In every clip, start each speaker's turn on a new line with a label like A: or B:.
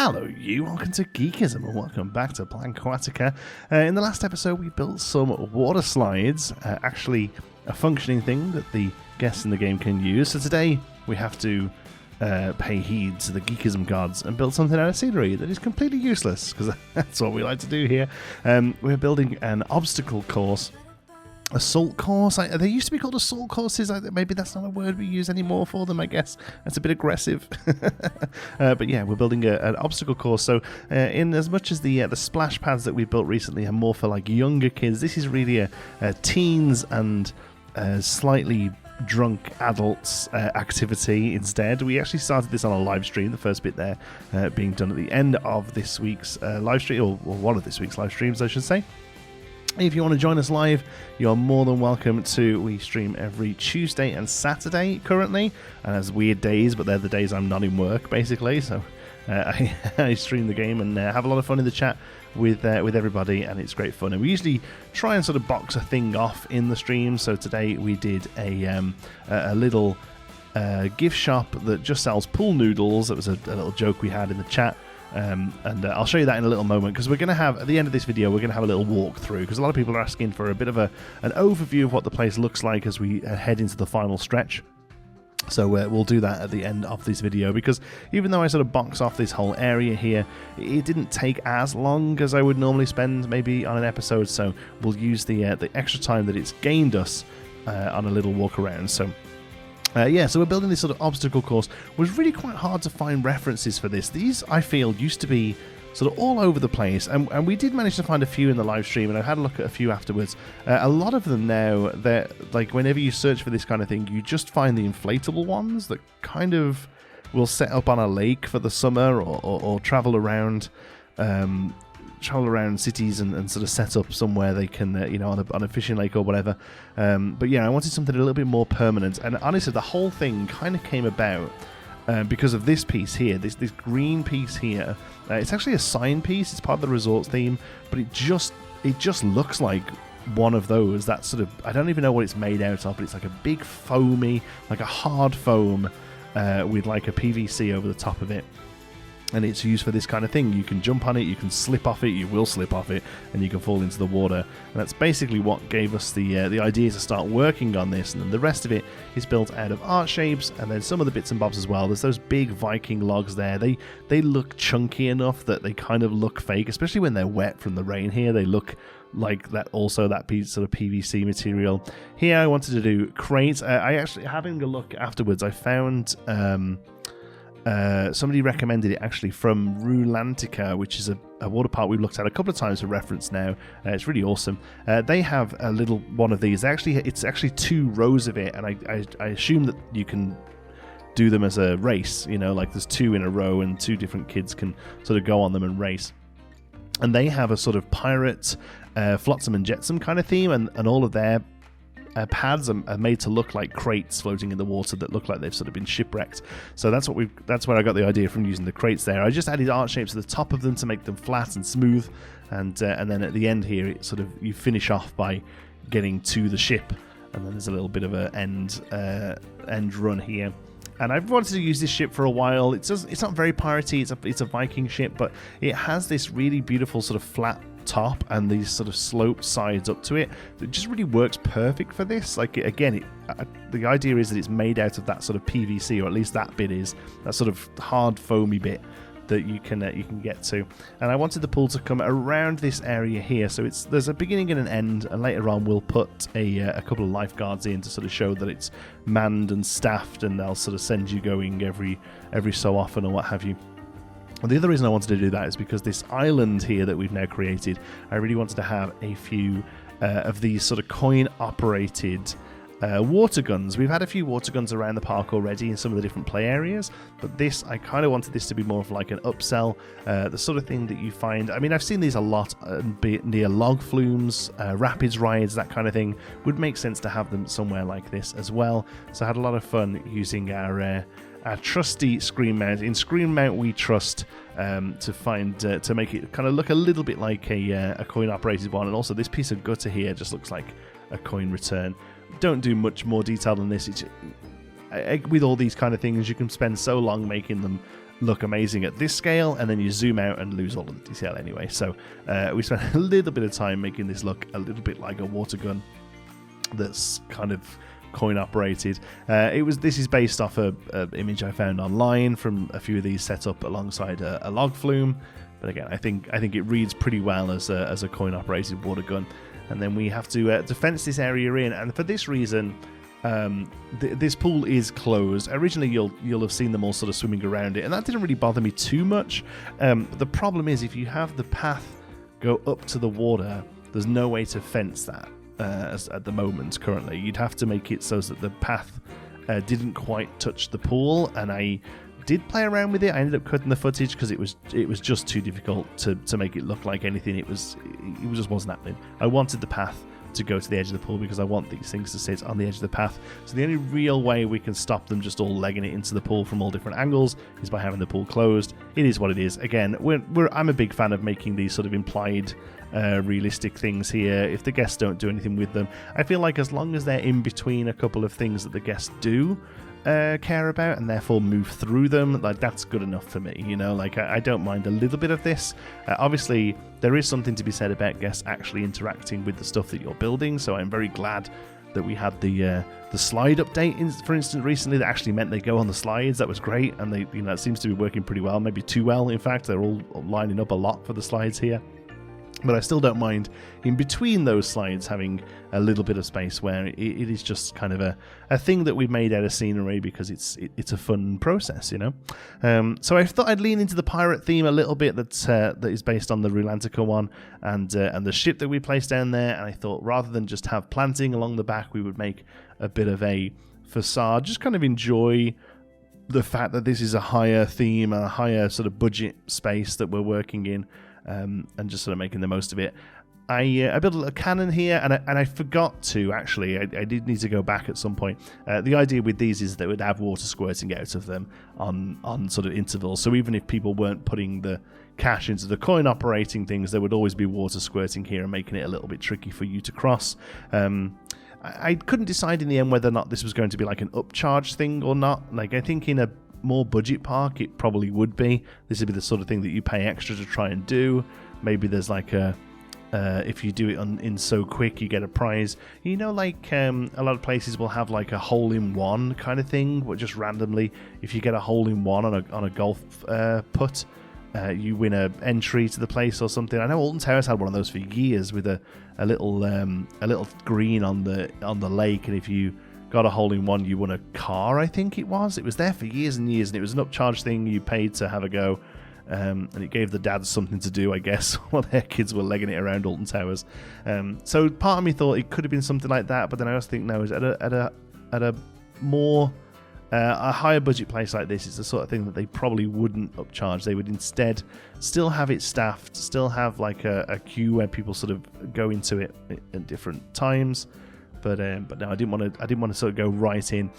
A: Hello you, welcome to Geekism and welcome back to Planquatica. In the last episode we built some water slides, actually a functioning thing that the guests in the game can use. So today we have to pay heed to the Geekism gods and build something out of scenery that is completely useless, because that's what we like to do here. We're building an obstacle course. Assault course? They used to be called assault courses. Maybe that's not a word we use anymore for them, I guess. That's a bit aggressive. But yeah, we're building an obstacle course. So in as much as the splash pads that we built recently are more for like younger kids, this is really a teens and slightly drunk adults activity instead. We actually started this on a live stream, the first bit there being done at the end of this week's live stream, or one of this week's live streams, I should say. If you want to join us live, you're more than welcome to. We stream every Tuesday and Saturday currently, and as weird days, but they're the days I'm not in work, basically. So I stream the game and have a lot of fun in the chat with everybody, and it's great fun. And we usually try and sort of box a thing off in the stream. So today we did a little gift shop that just sells pool noodles. That was a little joke we had in the chat. And I'll show you that in a little moment, because we're going to have, at the end of this video, we're going to have a little walk through, because a lot of people are asking for a bit of an overview of what the place looks like as we head into the final stretch. So we'll do that at the end of this video, because even though I sort of box off this whole area here, it didn't take as long as I would normally spend maybe on an episode, so we'll use the extra time that it's gained us on a little walk around. So so we're building this sort of obstacle course. It was really quite hard to find references for this. These, I feel, used to be sort of all over the place, and we did manage to find a few in the live stream, and I had a look at a few afterwards. A lot of them now, they're like, whenever you search for this kind of thing, you just find the inflatable ones that kind of will set up on a lake for the summer, or travel around cities and sort of set up somewhere they can, on a fishing lake or whatever. But yeah, I wanted something a little bit more permanent. And honestly, the whole thing kind of came about because of this piece here, this green piece here. It's actually a sign piece. It's part of the resorts theme, but it just looks like one of those. That sort of, I don't even know what it's made out of, but it's like a big foamy, like a hard foam with like a PVC over the top of it. And it's used for this kind of thing. You can jump on it, you can slip off it, you will slip off it, and you can fall into the water. And that's basically what gave us the idea to start working on this. And then the rest of it is built out of art shapes, and then some of the bits and bobs as well. There's those big Viking logs there. They look chunky enough that they kind of look fake, especially when they're wet from the rain here. They look like that, also that piece sort of PVC material. Here I wanted to do crates. I actually, having a look afterwards, I found somebody recommended it actually from Planquatica, which is a water park we've looked at a couple of times for reference now. It's really awesome. They have a little one of these. It's actually 2 rows of it, and I assume that you can do them as a race, like there's 2 in a row and 2 different kids can sort of go on them and race. And they have a sort of pirate, flotsam and jetsam kind of theme, and all of their pads are made to look like crates floating in the water that look like they've sort of been shipwrecked. So that's where I got the idea from using the crates there. I just added art shapes at the top of them to make them flat and smooth, and then at the end here, it sort of, you finish off by getting to the ship, and then there's a little bit of an end run here. And I've wanted to use this ship for a while. It's not very piratey. It's a Viking ship, but it has this really beautiful sort of flat top and these sort of sloped sides up to it. It just really works perfect for this. Like, again, the idea is that it's made out of that sort of PVC, or at least that bit is that sort of hard foamy bit that you can get to. And I wanted the pool to come around this area here, so there's a beginning and an end, and later on we'll put a couple of lifeguards in to sort of show that it's manned and staffed, and they'll sort of send you going every so often or what have you. And the other reason I wanted to do that is because this island here that we've now created, I really wanted to have a few of these sort of coin operated water guns. We've had a few water guns around the park already in some of the different play areas, but this, I kind of wanted this to be more of like an upsell, the sort of thing that you find. I mean, I've seen these a lot near log flumes, rapids rides, that kind of thing. Would make sense to have them somewhere like this as well. So I had a lot of fun using our trusty screen mount. In screen mount we trust, to make it kind of look a little bit like a coin operated one. And also this piece of gutter here just looks like a coin return. Don't do much more detail than this. with all these kind of things, you can spend so long making them look amazing at this scale, and then you zoom out and lose all of the detail anyway. So we spent a little bit of time making this look a little bit like a water gun that's kind of coin operated. This is based off a image I found online from a few of these set up alongside a log flume. But again, I think it reads pretty well as a coin operated water gun. And then we have to fence this area in, and for this reason, this pool is closed. Originally, you'll have seen them all sort of swimming around it, and that didn't really bother me too much. The problem is, if you have the path go up to the water, there's no way to fence that at the moment. Currently, you'd have to make it so that the path didn't quite touch the pool, and I did play around with it. I ended up cutting the footage because it was just too difficult to make it look like anything. It just wasn't happening. I wanted the path to go to the edge of the pool because I want these things to sit on the edge of the path. So the only real way we can stop them just all legging it into the pool from all different angles is by having the pool closed. It is what it is. Again, I'm a big fan of making these sort of implied realistic things here. If the guests don't do anything with them, I feel like as long as they're in between a couple of things that the guests do care about and therefore move through them, like that's good enough for me, you know. Like I don't mind a little bit of this. Obviously there is something to be said about guests actually interacting with the stuff that you're building, so I'm very glad that we had the slide update for instance recently that actually meant they go on the slides. That was great, and they, you know, it seems to be working pretty well, maybe too well in fact. They're all lining up a lot for the slides here. But I still don't mind in between those slides having a little bit of space where it is just kind of a thing that we've made out of scenery because it's a fun process, you know. So I thought I'd lean into the pirate theme a little bit that is based on the Planquatica one and the ship that we placed down there. And I thought rather than just have planting along the back, we would make a bit of a facade. Just kind of enjoy the fact that this is a higher theme, a higher sort of budget space that we're working in. And just sort of making the most of it. I built a little cannon here, and I forgot to actually. I did need to go back at some point. The idea with these is that it would have water squirting out of them on sort of intervals. So even if people weren't putting the cash into the coin operating things, there would always be water squirting here and making it a little bit tricky for you to cross. I couldn't decide in the end whether or not this was going to be like an upcharge thing or not. Like I think in a more budget park it probably would be. This would be the sort of thing that you pay extra to try and do. Maybe there's like if you do it in so quick you get a prize, you know, like a lot of places will have like a hole-in-one kind of thing where just randomly if you get a hole-in-one on a golf putt, you win a entry to the place or something. I know Alton Towers had one of those for years with a little green on the lake, and if you got a hole-in-one, you won a car, I think it was. It was there for years and years, and it was an upcharge thing. You paid to have a go, and it gave the dads something to do, I guess, while their kids were legging it around Alton Towers. So part of me thought it could have been something like that, but then I also think no, at a more a higher budget place like this, it's the sort of thing that they probably wouldn't upcharge. They would instead still have it staffed, still have like a queue where people sort of go into it at different times. But no, I didn't want to sort of go right in.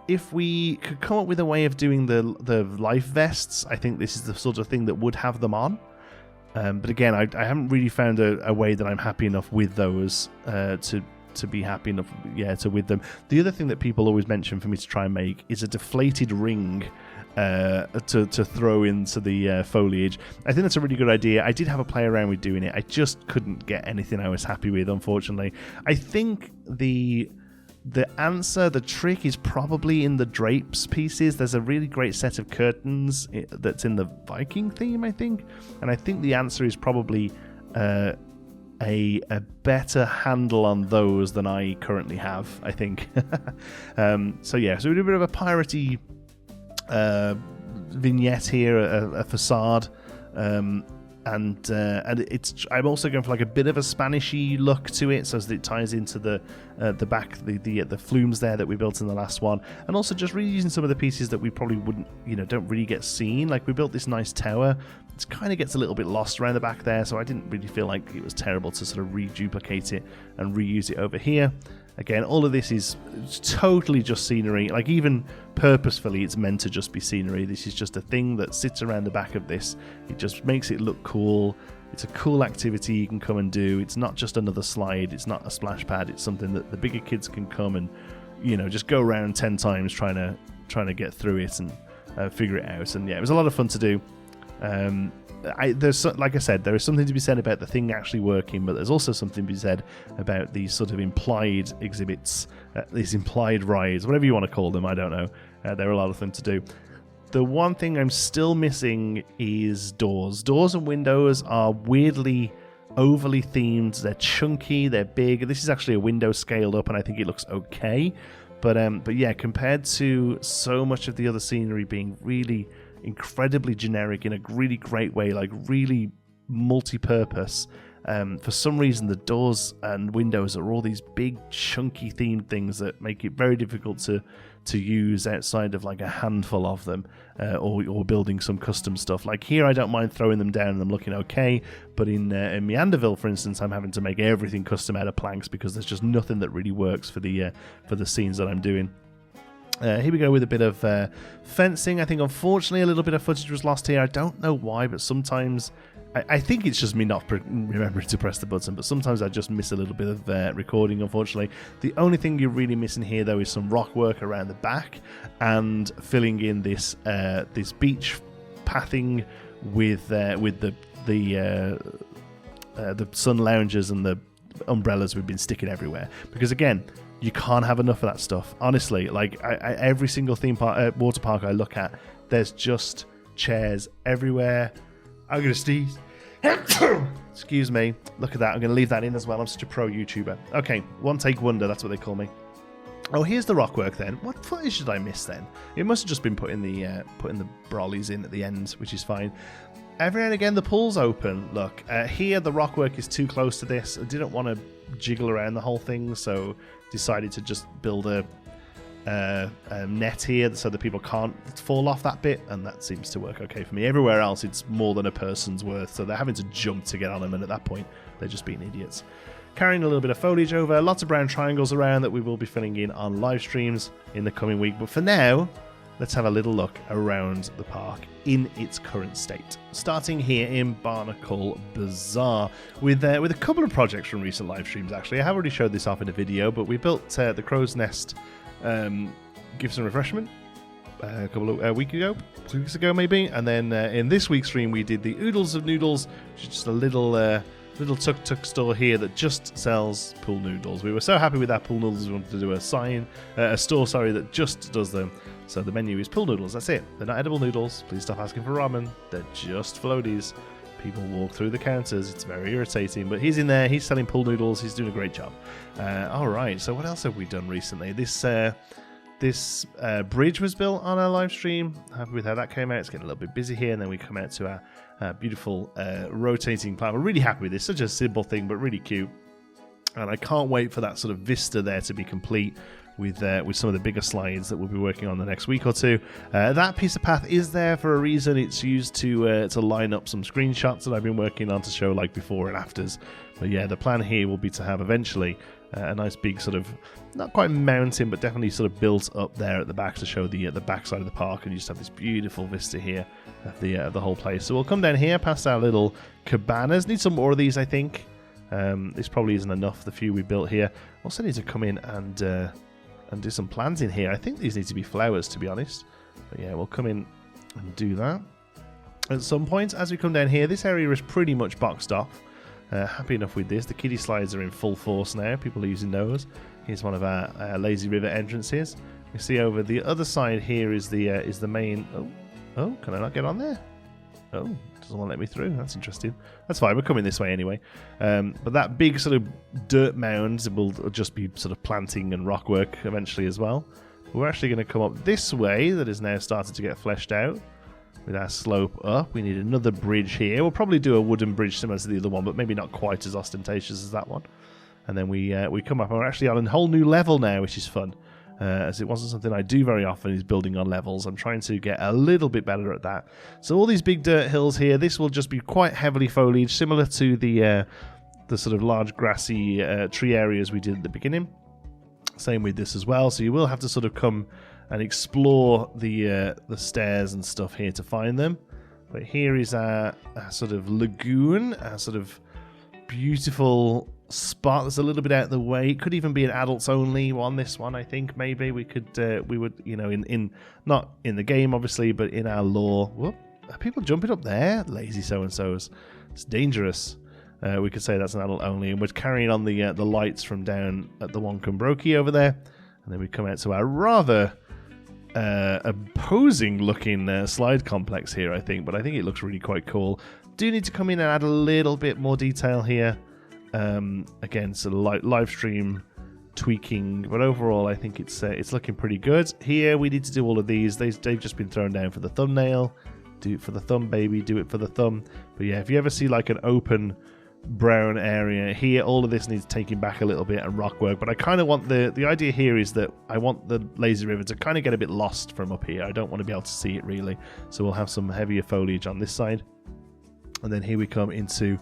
A: If we could come up with a way of doing the life vests, I think this is the sort of thing that would have them on. But again, I haven't really found a way that I'm happy enough with those to be happy enough, with them. The other thing that people always mention for me to try and make is a deflated ring to throw into the foliage. I think that's a really good idea. I did have a play around with doing it. I just couldn't get anything I was happy with, unfortunately. I think the answer, the trick is probably in the drapes pieces. There's a really great set of curtains that's in the Viking theme, I think. And I think the answer is probably a better handle on those than I currently have, I think. So we do a bit of a piratey vignette here, a facade, and I'm also going for like a bit of a Spanishy look to it, so that it ties into the back, the flumes there that we built in the last one, and also just reusing some of the pieces that we probably wouldn't, don't really get seen. Like we built this nice tower. It kind of gets a little bit lost around the back there, so I didn't really feel like it was terrible to sort of reduplicate it and reuse it over here. Again, all of this is totally just scenery. Like even purposefully, it's meant to just be scenery. This is just a thing that sits around the back of this. It just makes it look cool. It's a cool activity you can come and do. It's not just another slide. It's not a splash pad. It's something that the bigger kids can come and just go around 10 times trying to get through it and figure it out. And yeah, it was a lot of fun to do. Like I said, there is something to be said about the thing actually working, but there's also something to be said about these sort of implied exhibits, these implied rides, whatever you want to call them. I don't know. They're a lot of fun to do. The one thing I'm still missing is doors. Doors and windows are weirdly overly themed. They're chunky, they're big. This is actually a window scaled up, and I think it looks okay. But yeah, compared to so much of the other scenery being really incredibly generic in a really great way, like really multi-purpose, for some reason the doors and windows are all these big chunky themed things that make it very difficult to use outside of like a handful of them, or building some custom stuff. Like here I don't mind throwing them down and them looking okay, but in Meanderville, for instance, I'm having to make everything custom out of planks because there's just nothing that really works for the scenes that I'm doing. Here we go with a bit of fencing. I think unfortunately a little bit of footage was lost here. I don't know why, but sometimes I think it's just me not remembering to press the button, but sometimes I just miss a little bit of recording, unfortunately. The only thing you're really missing here, though, is some rock work around the back and filling in this beach pathing with the sun loungers and the umbrellas we've been sticking everywhere. Because again, you can't have enough of that stuff. Honestly, like every single theme park, water park I look at, there's just chairs everywhere. I'm going to sneeze. Excuse me. Look at that. I'm going to leave that in as well. I'm such a pro YouTuber. Okay, one take wonder. That's what they call me. Oh, here's the rock work then. What footage did I miss then? It must have just been putting the brollies in at the end, which is fine. Every now and again, the pool's open. Look, here the rock work is too close to this. I didn't want to jiggle around the whole thing, so decided to just build a net here so that people can't fall off that bit, and that seems to work okay for me. Everywhere else it's more than a person's worth, so they're having to jump to get on them, and at that point they're just being idiots. Carrying a little bit of foliage over, lots of brown triangles around that we will be filling in on live streams in the coming week, but for now let's have a little look around the park in its current state. Starting here in Barnacle Bazaar with a couple of projects from recent live streams. Actually, I have already showed this off in a video, but we built the Crow's Nest Gifts and Refreshment a couple of weeks ago maybe, and then in this week's stream we did the Oodles of Noodles, which is just a little tuk-tuk store here that just sells pool noodles. We were so happy with our pool noodles we wanted to do a store that just does them. So the menu is pool noodles, that's it. They're not edible noodles, please stop asking for ramen, they're just floaties. People walk through the counters, it's very irritating, but he's in there, he's selling pool noodles, he's doing a great job. Alright, so what else have we done recently? This bridge was built on our live stream. Happy with how that came out. It's getting a little bit busy here, and then we come out to our beautiful rotating plant. We're really happy with this, such a simple thing, but really cute. And I can't wait for that sort of vista there to be complete with some of the bigger slides that we'll be working on the next week or two. That piece of path is there for a reason. It's used to line up some screenshots that I've been working on to show like before and afters. But yeah, the plan here will be to have eventually a nice big sort of, not quite mountain, but definitely sort of built up there at the back to show the backside of the park, and you just have this beautiful vista here of the whole place. So we'll come down here past our little cabanas. Need some more of these, I think. This probably isn't enough, the few we built here. Also need to come in and do some plants in here. I think these need to be flowers, to be honest. But yeah, we'll come in and do that at some point. As we come down here, this area is pretty much boxed off. Happy enough with this. The kiddie slides are in full force now. People are using those. Here's one of our lazy river entrances. You see over the other side here is the main. Oh, can I not get on there? Oh, doesn't want to let me through. That's interesting. That's fine. We're coming this way anyway. But that big sort of dirt mound will just be sort of planting and rock work eventually as well. We're actually going to come up this way that is now started to get fleshed out. With our slope up, we need another bridge here. We'll probably do a wooden bridge similar to the other one, but maybe not quite as ostentatious as that one. And then we come up, and we're actually on a whole new level now, which is fun. As it wasn't something I do very often, is building on levels. I'm trying to get a little bit better at that. So all these big dirt hills here, this will just be quite heavily foliaged, similar to the sort of large grassy tree areas we did at the beginning. Same with this as well. So you will have to sort of come and explore the stairs and stuff here to find them. But here is our sort of lagoon, our sort of beautiful spot that's a little bit out of the way. It could even be an adults only on this one. I think maybe we would, in not in the game obviously, but in our lore. Whoop, are people jumping up there? Lazy so-and-sos. It's dangerous. We could say that's an adult only, and we're carrying on the lights from down at the Wonkumbroki over there, and then we come out to our rather imposing looking slide complex here, I think, but I think it looks really quite cool. Do need to come in and add a little bit more detail here. Again, sort of live stream tweaking, but overall I think it's looking pretty good. Here we need to do all of these. They've just been thrown down for the thumbnail. Do it for the thumb, baby. Do it for the thumb. But yeah, if you ever see like an open brown area here, all of this needs taking back a little bit and rock work. But I kind of want the idea here is that I want the lazy river to kind of get a bit lost from up here. I don't want to be able to see it really. So we'll have some heavier foliage on this side. And then here we come into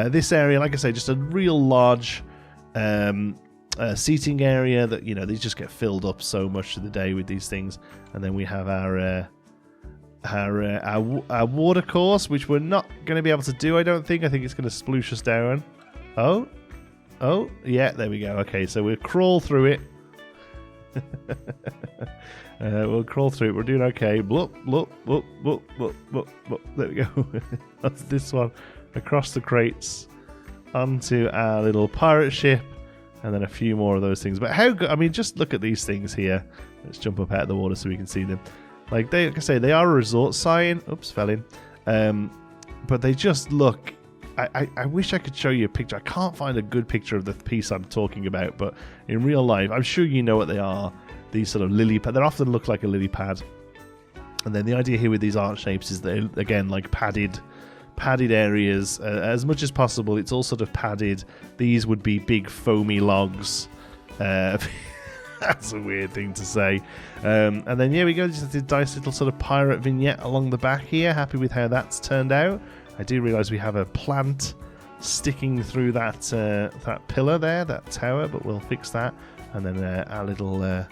A: this area. Like I say, just a real large seating area that, these just get filled up so much of the day with these things. And then we have our water course, which we're not going to be able to do, I don't think. I think it's going to sploosh us down. Oh, yeah, there we go. Okay, so we'll crawl through it. We'll crawl through it. We're doing okay. Bloop, bloop, bloop, bloop, bloop, bloop, bloop. There we go. That's this one. Across the crates onto our little pirate ship, and then a few more of those things. But how good? I mean, just look at these things here. Let's jump up out of the water so we can see them. Like I say, they are a resort sign. Oops, fell in. But they just look. I wish I could show you a picture. I can't find a good picture of the piece I'm talking about, but in real life, I'm sure you know what they are. These sort of lily pad. They often look like a lily pad. And then the idea here with these art shapes is that, again, like padded areas as much as possible. It's all sort of padded. These would be big foamy logs. That's a weird thing to say. And then yeah, we go just a nice little sort of pirate vignette along the back here. Happy with how that's turned out. I do realise we have a plant sticking through that pillar there, that tower, but we'll fix that. And then our little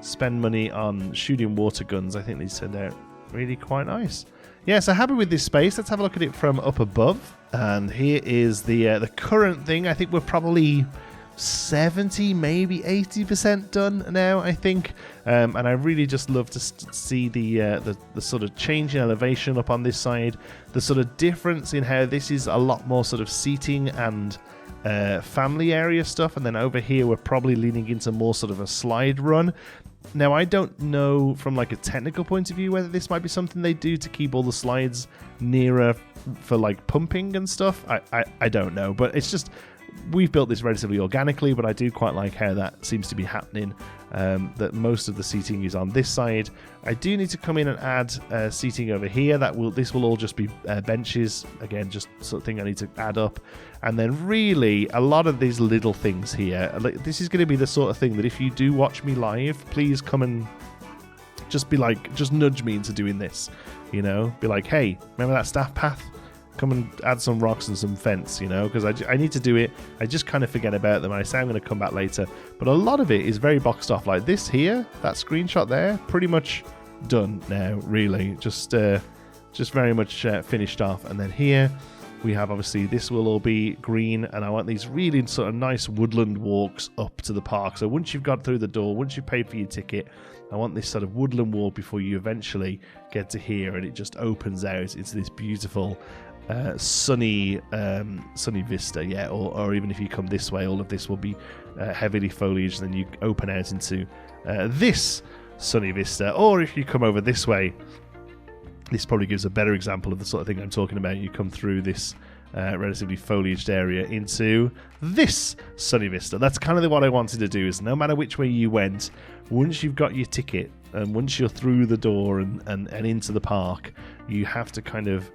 A: spend money on shooting water guns. I think these turned out really quite nice. Yeah, so happy with this space. Let's have a look at it from up above. And here is the current thing. I think we're probably 70, maybe 80% done now, I think. And I really just love to see the sort of change in elevation up on this side. The sort of difference in how this is a lot more sort of seating and family area stuff. And then over here, we're probably leaning into more sort of a slide run. Now, I don't know from like a technical point of view whether this might be something they do to keep all the slides nearer for like pumping and stuff. I don't know, but it's just we've built this relatively organically, but I do quite like how that seems to be happening. That most of the seating is on this side. I do need to come in and add seating over here. This will all just be benches. Again, just sort of thing I need to add up. And then really a lot of these little things here. Like, this is going to be the sort of thing that if you do watch me live, please come and just be like, just nudge me into doing this. Be like, hey, remember that staff path? Come and add some rocks and some fence, because I need to do it. I just kind of forget about them. I say I'm going to come back later, but a lot of it is very boxed off. Like this here, that screenshot there, pretty much done now. Really, just very much finished off. And then here we have obviously this will all be green, and I want these really sort of nice woodland walks up to the park. So once you've got through the door, once you've paid for your ticket, I want this sort of woodland walk before you eventually get to here, and it just opens out into this beautiful sunny vista, yeah, or even if you come this way, all of this will be heavily foliaged, then you open out into this sunny vista. Or if you come over this way, this probably gives a better example of the sort of thing I'm talking about. You come through this relatively foliaged area into this sunny vista. That's kind of what I wanted to do, is no matter which way you went, once you've got your ticket and once you're through the door and into the park, you have to kind of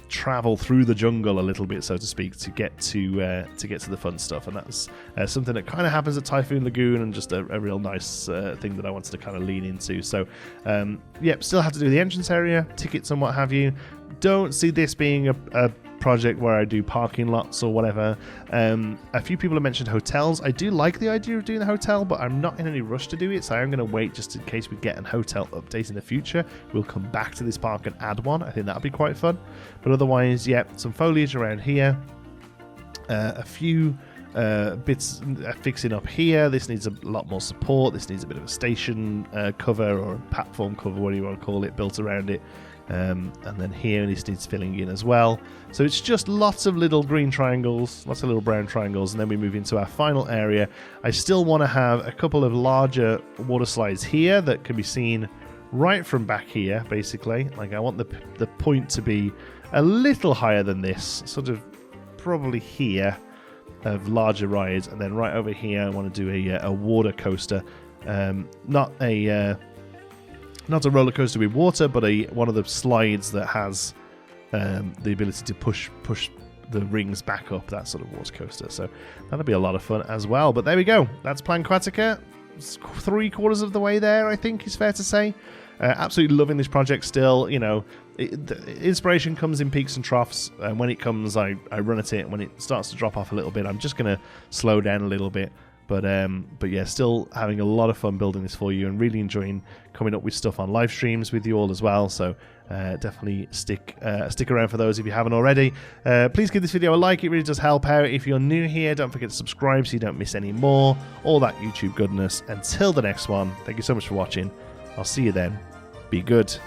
A: travel through the jungle a little bit, so to speak, to get to the fun stuff. And that's something that kind of happens at Typhoon Lagoon, and just a real nice thing that I wanted to kind of lean into. So still have to do the entrance area, tickets and what have you. Don't see this being a project where I do parking lots or whatever. A few people have mentioned hotels. I do like the idea of doing the hotel, but I'm not in any rush to do it, so I'm going to wait just in case we get an hotel update in the future. We'll come back to this park and add one. I think that'll be quite fun. But otherwise, yeah, some foliage around here. A few bits fixing up here. This needs a lot more support. This needs a bit of a station cover or a platform cover, whatever you want to call it, built around it. And then here this needs filling in as well. So it's just lots of little green triangles, lots of little brown triangles, and then we move into our final area. I still want to have a couple of larger water slides here that can be seen right from back here, basically. Like I want the point to be a little higher than this, sort of probably here, of larger rides, and then right over here I want to do a water coaster, not a roller coaster with water, but one of the slides that has the ability to push the rings back up, that sort of water coaster. So that'll be a lot of fun as well. But there we go. That's Planquatica. It's 3/4 of the way there, I think is fair to say. Absolutely loving this project still. You know, the inspiration comes in peaks and troughs. And when it comes, I run at it. When it starts to drop off a little bit, I'm just going to slow down a little bit. But yeah, still having a lot of fun building this for you and really enjoying coming up with stuff on live streams with you all as well. So definitely stick around for those if you haven't already. Please give this video a like. It really does help out. If you're new here, don't forget to subscribe so you don't miss any more. All that YouTube goodness. Until the next one, thank you so much for watching. I'll see you then. Be good.